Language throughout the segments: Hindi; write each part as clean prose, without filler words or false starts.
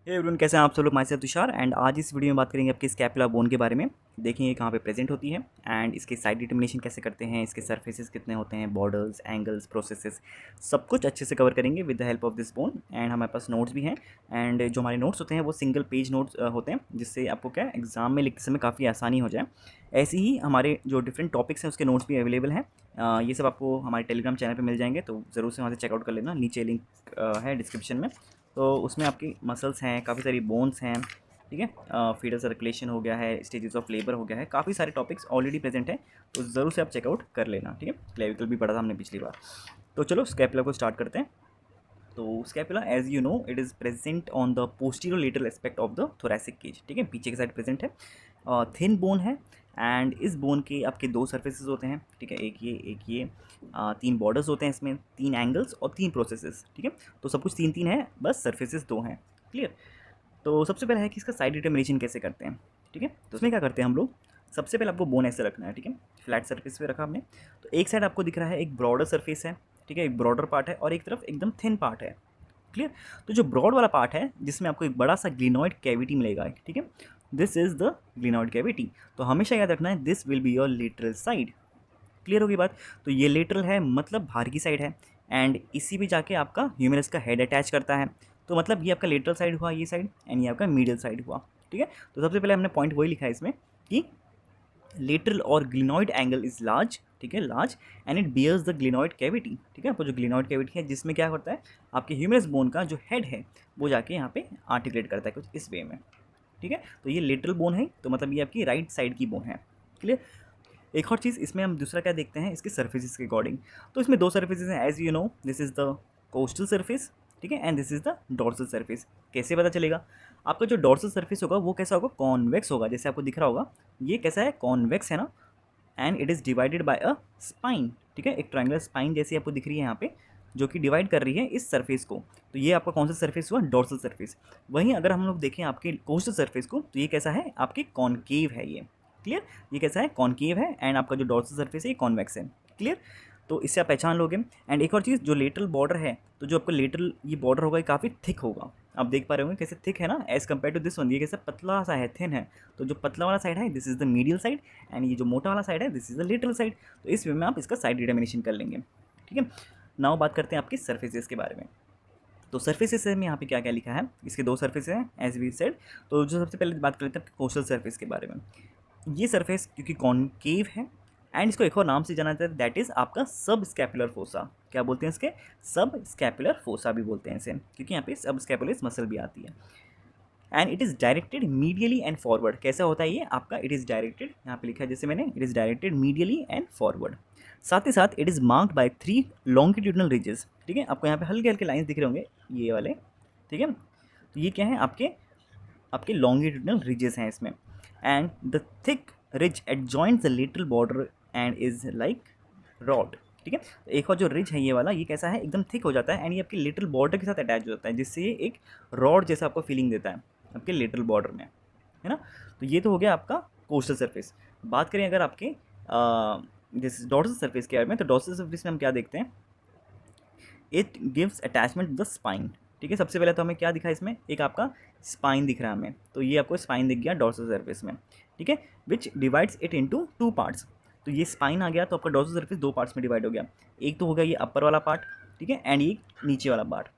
हे एवरीवन, कैसे हैं आप सब लोग। माई सेल्फ तुषार एंड आज इस वीडियो में बात करेंगे आपकी स्कैपुला बोन के बारे में। देखेंगे कहाँ पे प्रेजेंट होती है एंड इसके साइड डिटर्मिनेशन कैसे करते हैं, इसके सरफेसेस कितने होते हैं, बॉर्डर्स, एंगल्स, प्रोसेसेस, सब कुछ अच्छे से कवर करेंगे with the help of this bone. And हमारे पास नोट्स भी हैं एंड जो हमारे नोट्स होते हैं वो सिंगल पेज नोट्स होते हैं, जिससे आपको क्या एग्जाम में लिखते समय काफ़ी आसानी हो जाए। ऐसे ही हमारे जो डिफरेंट टॉपिक्स हैं उसके नोट्स भी अवेलेबल हैं। ये सब आपको हमारे टेलीग्राम चैनल पे मिल जाएंगे, तो ज़रूर से वहाँ से चेकआउट कर लेना। नीचे लिंक है डिस्क्रिप्शन में। तो उसमें आपकी मसल्स हैं, काफ़ी सारी बोन्स हैं, ठीक है। फीडर सर्कुलेशन हो गया है, स्टेजेस ऑफ लेबर हो गया है, काफ़ी सारे टॉपिक्स ऑलरेडी प्रेजेंट हैं, तो ज़रूर से आप चेकआउट कर लेना, ठीक है। क्लेविकल भी पढ़ा था हमने पिछली बार। तो चलो स्कैपुला को स्टार्ट करते हैं। तो scapula as you know it is present on the posterior lateral aspect of the thoracic cage, ठीक है, पीछे के साइड प्रेजेंट है। थिन बोन है एंड इस बोन के आपके दो सर्फेसेस होते हैं, ठीक है, एक ये तीन बॉर्डर्स होते हैं इसमें, तीन एंगल्स और तीन प्रोसेसेस, ठीक है। तो सब कुछ तीन तीन है, बस सर्फेसेस दो हैं। क्लियर। तो सबसे पहले है कि इसका साइड डिटर्मिनेशन कैसे करते हैं, ठीक है। तो उसमें क्या करते हैं हम लोग, सबसे पहले आपको बोन ऐसे रखना है, ठीक है, फ्लैट सर्फेस पे रखा हमने। तो एक साइड आपको दिख रहा है एक ब्रॉडर सर्फेस है, ठीक है, एक ब्रॉडर पार्ट है और एक तरफ एकदम थिन पार्ट है। क्लियर। तो जो ब्रॉड वाला पार्ट है जिसमें आपको एक बड़ा सा ग्लिनॉइड कैविटी मिलेगा, ठीक है, this is the glenoid cavity. तो हमेशा याद रखना है this will be your lateral side. Clear होगी बात। तो ये लेटरल है मतलब बाहर की साइड है एंड इसी पे जाके आपका ह्यूमरस का हेड अटैच करता है। तो मतलब ये आपका लेटरल साइड हुआ, ये साइड, एंड ये आपका मीडियल साइड हुआ, ठीक है। तो सबसे पहले हमने पॉइंट वही लिखा है इसमें कि लेटरल और ग्लिनॉइड एंगल इज लार्ज, ठीक है, large, and it bears the glenoid cavity, ठीक है। आपको जो ग्लिनॉइड कैविटी है जिसमें क्या होता है, आपके ह्यूमरस बोन का जो हेड है वो जाके यहाँ पे आर्टिकुलेट करता है कुछ इस वे में, ठीक है। तो ये लेटरल बोन है, तो मतलब ये आपकी राइट साइड की बोन है। क्लियर। एक और चीज़ इसमें हम दूसरा क्या देखते हैं, इसके सर्फेसिस के अकॉर्डिंग। तो इसमें दो सर्फेसिस हैं as you know, this is the costal surface, ठीक है, and this is the dorsal surface. कैसे पता चलेगा, आपका जो डॉर्सल सर्फेस होगा वो कैसा होगा, कॉन्वेक्स होगा, जैसे आपको दिख रहा होगा ये कैसा है, कॉन्वेक्स है ना। And it is divided by a spine, ठीक है, एक ट्रायंगुलर स्पाइन जैसी आपको दिख रही है यहाँ पे, जो कि डिवाइड कर रही है इस सरफेस को। तो ये आपका कौन सा सरफेस हुआ, डॉर्सल सरफेस। वहीं अगर हम लोग देखें आपके कोस्टल सरफेस को, तो ये कैसा है, आपके कॉनकेव है ये। क्लियर। ये कैसा है, कॉनकेव है, एंड आपका जो डॉर्सल सरफेस है ये कॉन्वेक्स है। क्लियर। तो इससे आप पहचान लोगे। एंड एक और चीज़, जो लेटरल बॉर्डर है, तो जो आपका लेटरल ये बॉर्डर होगा ये काफ़ी थिक होगा। आप देख पा रहे होंगे कैसे थिक है ना, as compare to this one, ये कैसे पतला सा है, थिन है। तो जो पतला वाला साइड है this is the medial side, and ये जो मोटा वाला साइड है this is the lateral side. तो इस वे में आप इसका साइड डिटर्मिनेशन कर लेंगे, ठीक है। नाउ बात करते हैं आपकी सर्फेसेस के बारे में। तो सर्फेसेस में यहाँ पे क्या क्या लिखा है, इसके दो सर्फेस हैं एज वी सेड। तो जो सबसे पहले बात कर लेते हैं कोस्टल सर्फेस के बारे में। ये सरफेस क्योंकि कॉनकेव है एंड इसको एक और नाम से जाना जाता है, दैट इज़ आपका सब स्कैपुलर फोसा। क्या बोलते हैं इसके, सब स्कैपुलर फोसा भी बोलते हैं इसे, क्योंकि यहाँ पे सब स्कैपुलर मसल भी आती है। And it is directed medially and forward. कैसा होता है ये आपका, इट इज़ डायरेक्टेड, यहाँ पे लिखा है जैसे मैंने, it is directed medially and forward. साथ ही साथ it is marked by 3 longitudinal ridges, ठीक है। आपको यहाँ पे हल्के हल्के लाइन्स दिख रहे होंगे ये वाले, ठीक है। तो ये क्या है, आपके आपके लॉन्गिट्यूडनल रिजेस हैं इसमें। And the thick ridge adjoint the lateral border and is like rod, ठीक है। तो एक और जो रिज है ये वाला, ये कैसा है, एकदम थिक हो जाता है एंड ये आपके लिटरल बॉर्डर के साथ अटैच हो जाता है, जिससे ये एक रॉड जैसा आपको फीलिंग देता है आपके लिटरल बॉर्डर में, है ना। तो ये तो हो गया आपका कोस्टल सरफेस। बात करें अगर आपके जैसे डॉर्सल सरफेस के बारे में, तो डॉर्सल सरफेस में हम क्या देखते हैं, it gives attachment to the spine, ठीक है। सबसे पहले तो हमें क्या दिखा इसमें, एक आपका स्पाइन दिख रहा है हमें, तो ये आपको स्पाइन दिख गया डॉर्सल सरफेस में, ठीक है, विच डिवाइड्स इट इनटू 2 पार्ट्स। तो ये स्पाइन आ गया, तो आपका डॉर्सल सरफेस 2 पार्ट्स में डिवाइड हो गया। एक तो हो गया ये अपर वाला पार्ट, ठीक है, एंड ये नीचे वाला पार्ट।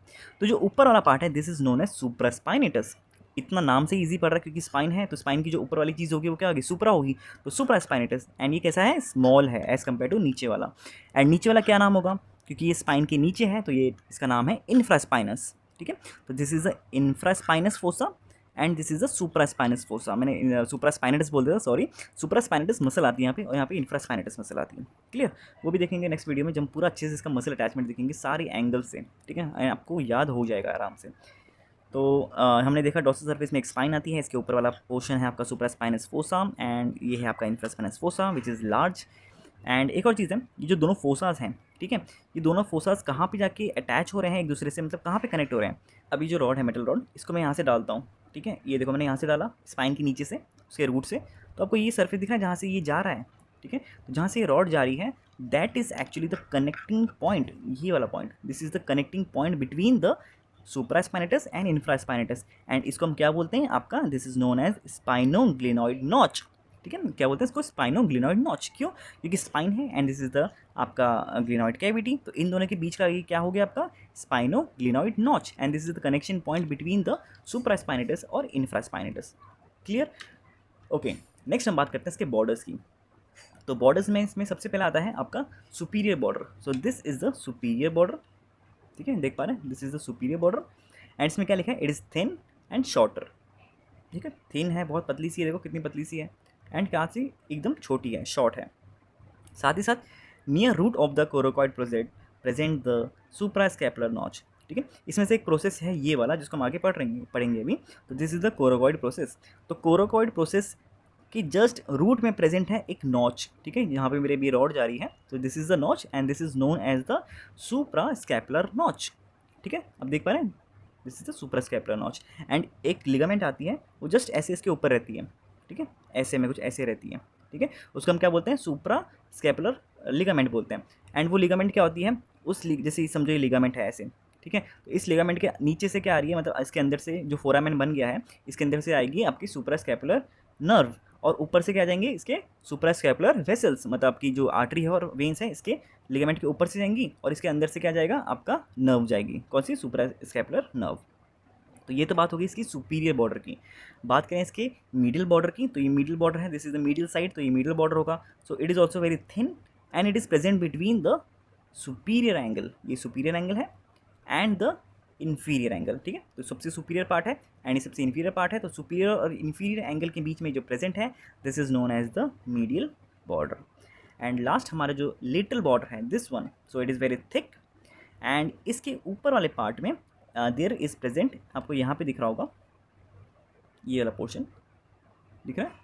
तो जो ऊपर वाला पार्ट है this is known as supraspinatus. इतना नाम से इजी पड़ रहा है क्योंकि स्पाइन है, तो स्पाइन की जो ऊपर वाली चीज़ होगी वो क्या होगी, सुप्रा होगी, तो सुप्रास्पाइनेटस। एंड ये कैसा है, स्मॉल है एज कम्पेयर टू नीचे वाला। एंड नीचे वाला क्या नाम होगा, क्योंकि ये स्पाइन के नीचे है तो ये इसका नाम है इन्फ्रास्पाइनस, ठीक है। तो this is the infraspinous fossa and this is the supraspinous fossa. मैंने सुप्रास्पाइनेटस बोल दिया, सॉरी। सुप्रास्पाइनेटस मसल आती है यहाँ पे, और यहाँ पे इन्फ्रास्पाइनेटस मसल आती है। क्लियर। वो भी देखेंगे नेक्स्ट वीडियो में, जब हम पूरा अच्छे से इसका मसल अटैचमेंट देखेंगे सारे एंगल से, ठीक है, आपको याद हो जाएगा आराम से। तो हमने देखा डॉर्सल सरफेस में एक स्पाइन आती है, इसके ऊपर वाला पोर्शन है आपका सुप्रास्पाइनस फोसा एंड ये है आपका infraspinous fossa which is large. And एक और चीज़ है, ये जो दोनों फोसास हैं, ठीक है, ये दोनों फोसास कहाँ पे जाके अटैच हो रहे हैं एक दूसरे से, मतलब कहाँ पे कनेक्ट हो रहे हैं। अभी जो रॉड है, मेटल रॉड, इसको मैं यहाँ से डालता हूँ, ठीक है, ये देखो मैंने यहाँ से डाला स्पाइन के नीचे से, उसके रूट से। तो आपको ये सरफेस दिख रहा है जहाँ से ये जा रहा है, ठीक है। तो जहाँ से ये रॉड जा रही है that is actually the connecting point, ये वाला point, this is the connecting point between the supraspinatus and infraspinatus. And इसको हम क्या बोलते हैं आपका, this is known as spinoglenoid notch. ठीक है, क्या बोलते हैं इसको, स्पाइनोग्लिनॉइड नॉच। क्यों? क्योंकि स्पाइन है एंड दिस इज द आपका ग्लिनॉइड कैविटी, तो इन दोनों के बीच का ये क्या हो गया आपका spinoglenoid notch, and this is the connection point between the supraspinatus और इंफ्रास्पाइनेटस। क्लियर? ओके, नेक्स्ट हम बात करते हैं इसके बॉर्डर्स की। तो बॉर्डर्स में इसमें सबसे पहला आता है आपका superior border. So this is the superior border. ठीक है, देख पा रहे हैं, this is the superior border and इसमें क्या लिखा है, it is thin and shorter. ठीक है, थिन है, बहुत पतली सी है, देखो कितनी पतली सी है, एंड कहाँ सी एकदम छोटी है, शॉर्ट है। साथ ही साथ near root of the coracoid present the suprascapular notch. ठीक है, इसमें से एक प्रोसेस है ये वाला जिसको हम आगे पढ़ेंगे अभी। तो this is the coracoid process. तो कोरोकॉइड प्रोसेस कि जस्ट रूट में प्रेजेंट है एक नॉच। ठीक है, यहाँ पे मेरे भी रॉड जा रही है, तो this is the notch and this is known as the suprascapular notch. ठीक है, अब देख पा रहे हैं, this is the suprascapular notch. And एक लिगामेंट आती है, वो जस्ट ऐसे इसके ऊपर रहती है। ठीक है, ऐसे में कुछ ऐसे रहती है। ठीक है, उसको हम क्या बोलते हैं, सुप्रास्कैपुलर लिगामेंट बोलते हैं। एंड वो लिगामेंट क्या होती है, जैसे समझो ये लिगामेंट है ऐसे। ठीक है, तो इस लिगामेंट के नीचे से क्या आ रही है, मतलब इसके अंदर से जो फोरामेन बन गया है, इसके अंदर से आएगी आपकी सुप्रास्कैपुलर नर्व, और ऊपर से क्या आ जाएंगे इसके सुप्रास्कैपुलर वेसल्स, मतलब आपकी जो आर्टरी है और वेन्स है इसके लिगामेंट के ऊपर से जाएंगी, और इसके अंदर से क्या जाएगा आपका नर्व जाएगी, कौन सी, सुप्रास्कैपुलर नर्व। तो ये तो बात होगी इसकी सुपीरियर बॉर्डर की। बात करें इसके मिडिल बॉर्डर की, तो ये मिडिल बॉर्डर है, this is the middle side, तो ये मिडिल बॉर्डर होगा। सो it is also very thin and it is present between the superior angle, ये सुपीरियर एंगल है, एंड द इन्फीरियर एंगल। ठीक है, तो सबसे सुपीरियर पार्ट है एंड ये सबसे इन्फीरियर पार्ट है, तो सुपीरियर और इन्फीरियर एंगल के बीच में जो प्रेजेंट है, this is known as the medial border. And last हमारा जो लिटिल बॉर्डर है, this one, so it is very thick, and इसके ऊपर वाले पार्ट में देयर इज प्रेजेंट, आपको यहाँ पे दिख रहा होगा, ये वाला पोर्शन दिख रहा है,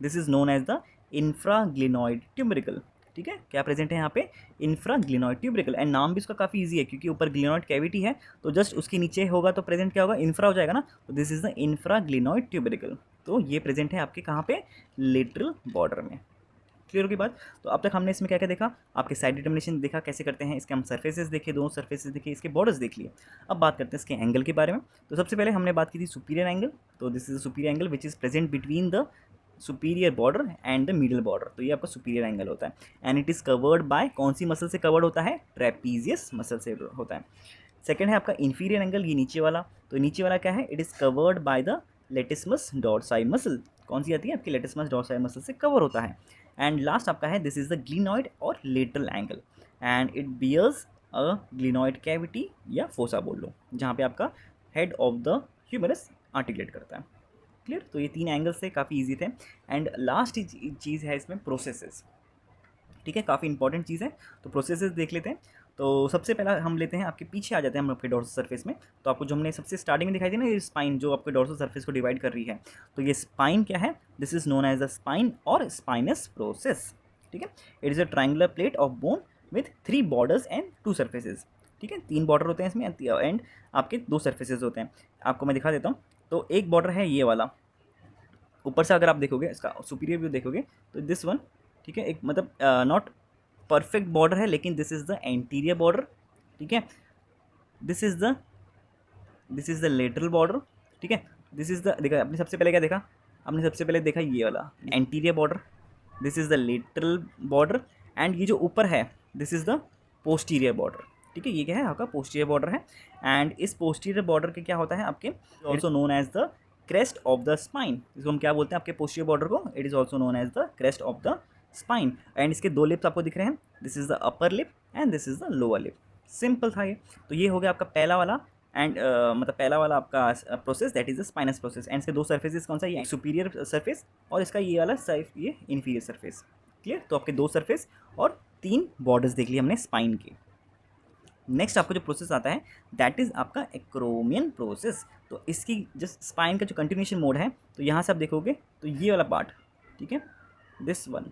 this is known as the infraglenoid tubercle. ठीक है, क्या प्रेजेंट है यहाँ पे, इंफ्राग्लिनॉइड ट्यूबरिकल। एंड नाम भी इसका काफ़ी इजी है क्योंकि ऊपर ग्लिनॉइड कैविटी है, तो जस्ट उसके नीचे होगा तो प्रेजेंट क्या होगा, इंफ्रा हो जाएगा ना, तो this is the infraglenoid tubercle. तो ये प्रेजेंट है आपके कहाँ पे, लिटरल बॉर्डर में। क्लियर होगी बात? तो अब तक हमने इसमें क्या क्या देखा, आपके साइड डिटर्मिनेशन देखा कैसे करते हैं, इसके हम सर्फेसेस देखे, दोनों सर्फेसेस देखे, इसके बॉर्डर्स देख लिए। अब बात करते हैं इसके एंगल के बारे में। तो सबसे पहले हमने बात की थी सुपीरियर एंगल, तो this is the superior angle which is present between the superior border and the middle border, तो ये आपका सुपीरियर एंगल होता है। And it is covered bye, कौन सी मसल से कवर्ड होता है, ट्रेपीजियस मसल से होता है। सेकेंड है आपका इन्फीरियर एंगल, ये नीचे वाला, तो नीचे वाला क्या है, it is covered by the latissimus dorsi muscle, कौन सी आती है आपकी, लेटिसमस डॉर्साई मसल से कवर होता है। एंड लास्ट आपका है, दिस इज द ग्लिनॉइड और lateral angle, and it bears a glenoid cavity या फोसा बोल लो, जहाँ पे आपका head of the humerus articulate करता है। क्लियर? तो ये तीन एंगल्स थे, काफ़ी इजी थे। एंड लास्ट चीज़ है इसमें प्रोसेसेस। ठीक है, काफ़ी इंपॉर्टेंट चीज़ है, तो प्रोसेसेस देख लेते हैं। तो सबसे पहला हम लेते हैं, आपके पीछे आ जाते हैं हम आपके डोर्सल सरफेस में। तो आपको जो हमने सबसे स्टार्टिंग में दिखाई थी ना, ये स्पाइन जो आपके डोर्सल सरफेस को डिवाइड कर रही है, तो ये स्पाइन क्या है, this is known as the spine और स्पाइनस प्रोसेस। ठीक है, it is a triangular plate of bone with 3 borders and 2 surfaces. ठीक है, 3 बॉर्डर होते हैं इसमें एंड आपके 2 सर्फेसेज होते हैं। आपको मैं दिखा देता हूँ। तो एक बॉर्डर है ये वाला, ऊपर से अगर आप देखोगे, इसका सुपीरियर व्यू देखोगे, तो दिस वन, ठीक है, एक मतलब नॉट परफेक्ट बॉर्डर है, लेकिन this is the anterior border. ठीक है, this is the lateral border. ठीक है, दिस इज़ द, देखा आपने सबसे पहले क्या देखा, आपने सबसे पहले देखा ये वाला anterior border, this is the lateral border, and ये जो ऊपर है, this is the posterior border. ठीक है, ये क्या है आपका पोस्टीरियर बॉर्डर है। एंड इस पोस्टीरियर बॉर्डर के क्या होता है आपके, also known as the crest of the spine, इसको हम क्या बोलते हैं आपके पोस्टीरियर बॉर्डर को, it is also known as the crest of the spine. And इसके 2 लिप्स आपको दिख रहे हैं, this is the upper lip and this is the lower lip. Simple था ये। तो ये हो गया आपका पहला वाला एंड मतलब पहला वाला आपका process, that is the spinous process. And इसके 2 सर्फेसेस कौन सा, ये सुपीरियर सरफेस और इसका ये वाला ये इन्फीरियर सरफेस। क्लियर? तो आपके 2 सरफेस और 3 बॉर्डर्स देख लिए हमने स्पाइन के। नेक्स्ट आपका जो प्रोसेस आता है, दैट इज़ आपका एक्रोमियन प्रोसेस। तो इसकी जस्ट स्पाइन का जो कंटिन्यूएशन मोड है, तो यहाँ से आप देखोगे तो ये वाला पार्ट, ठीक है, दिस वन,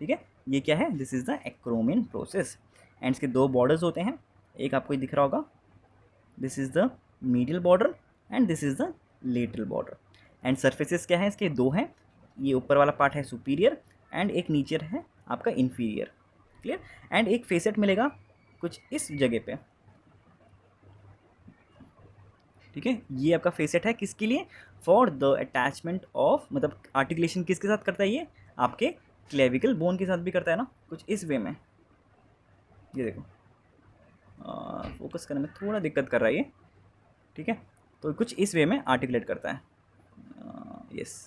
ठीक है, ये क्या है, this is the acromion process. And इसके 2 बॉर्डर्स होते हैं, एक आपको दिख रहा होगा, this is the medial border and this is the lateral border. And surfaces क्या है इसके, 2 हैं, ये ऊपर वाला पार्ट है सुपीरियर एंड एक नीचे है आपका इन्फीरियर। क्लियर? एंड एक फेसेट मिलेगा कुछ इस जगह पे, ठीक है। ये आपका फेसेट है किसके लिए, फॉर द अटैचमेंट ऑफ, मतलब आर्टिकुलेशन किसके साथ करता है ये, आपके क्लेविकल बोन के साथ भी करता है ना, कुछ इस वे में। ये देखो फोकस करने में थोड़ा दिक्कत कर रहा है ये, ठीक है। तो कुछ इस वे में आर्टिकुलेट करता है, यस,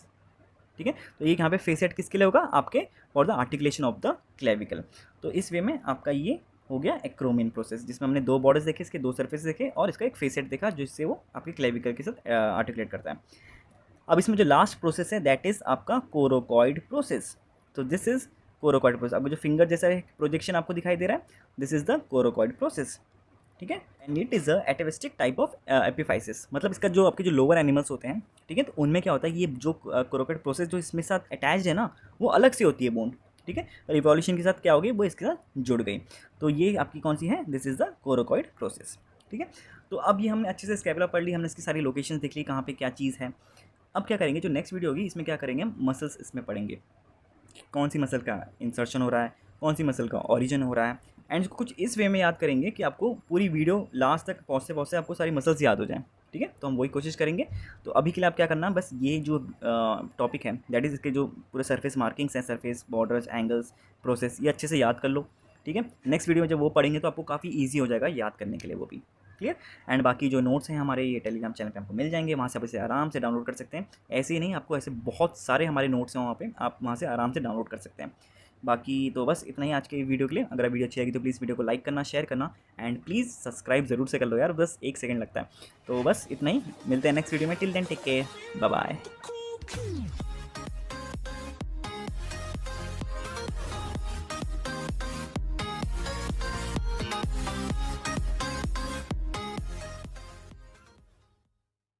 ठीक है। तो ये यहाँ पे फेसेट किसके लिए होगा, आपके for the articulation of the clavicle. तो इस वे में आपका ये हो गया एक्रोमियन प्रोसेस, जिसमें हमने दो बॉर्डर्स देखे, इसके दो सरफेस देखे और इसका एक फेसेट देखा जिससे वो आपके क्लेविकल के साथ आर्टिकुलेट करता है। अब इसमें जो लास्ट प्रोसेस है दैट इज़ आपका कोरोकॉइड प्रोसेस। तो दिस इज कोरोकॉइड प्रोसेस। आपको जो फिंगर जैसा प्रोजेक्शन आपको दिखाई दे रहा है, this is the coracoid process, ठीक है। And it is a atavistic type of epiphysis, मतलब इसका जो आपके जो लोअर एनिमल्स होते हैं, ठीक है, तो उनमें क्या होता है, ये जो कोरोकॉइड प्रोसेस जो इसमें साथ अटैच्ड है ना, वो अलग से होती है बोन, ठीक है। और इवोल्यूशन के साथ क्या हो गई, वो इसके साथ जुड़ गई। तो ये आपकी कौन सी है, this is the coracoid process, ठीक है। तो अब ये हमने अच्छे से स्कैपुला पढ़ ली, हमने इसकी सारी लोकेशन देख ली कहाँ पे क्या चीज़ है। अब क्या करेंगे, जो नेक्स्ट वीडियो होगी इसमें क्या करेंगे, हम मसल्स इसमें पढ़ेंगे, कौन सी मसल का इंसर्शन हो रहा है, कौन सी मसल का ओरिजिन हो रहा है। एंड इसको कुछ इस वे में याद करेंगे कि आपको पूरी वीडियो लास्ट तक पहुँचते पहुँचते आपको सारी मसल्स याद हो जाएँ, ठीक है। तो हम वही कोशिश करेंगे। तो अभी के लिए आप क्या करना, बस ये जो टॉपिक है दैट इज़ इसके जो पूरे सरफेस मार्किंग्स हैं, सरफेस बॉर्डर्स एंगल्स प्रोसेस, ये अच्छे से याद कर लो, ठीक है। नेक्स्ट वीडियो में जब वो पढ़ेंगे तो आपको काफ़ी ईजी हो जाएगा याद करने के लिए वो भी, क्लियर। एंड बाकी जो नोट्स हैं हमारे ये टेलीग्राम चैनल पे आपको मिल जाएंगे, वहाँ से आप इसे आराम से डाउनलोड कर सकते हैं। ऐसे ही नहीं, आपको ऐसे बहुत सारे हमारे नोट्स हैं वहाँ पे, आप वहाँ से आराम से डाउनलोड कर सकते हैं। बाकी तो बस इतना ही आज के वीडियो के लिए। अगर वीडियो अच्छी लगी तो प्लीज़ वीडियो को लाइक करना, शेयर करना एंड प्लीज़ सब्सक्राइब ज़रूर से कर लो यार, बस 1 सेकंड लगता है। तो बस इतना ही, मिलते हैं नेक्स्ट वीडियो में। Till then take care, bye bye.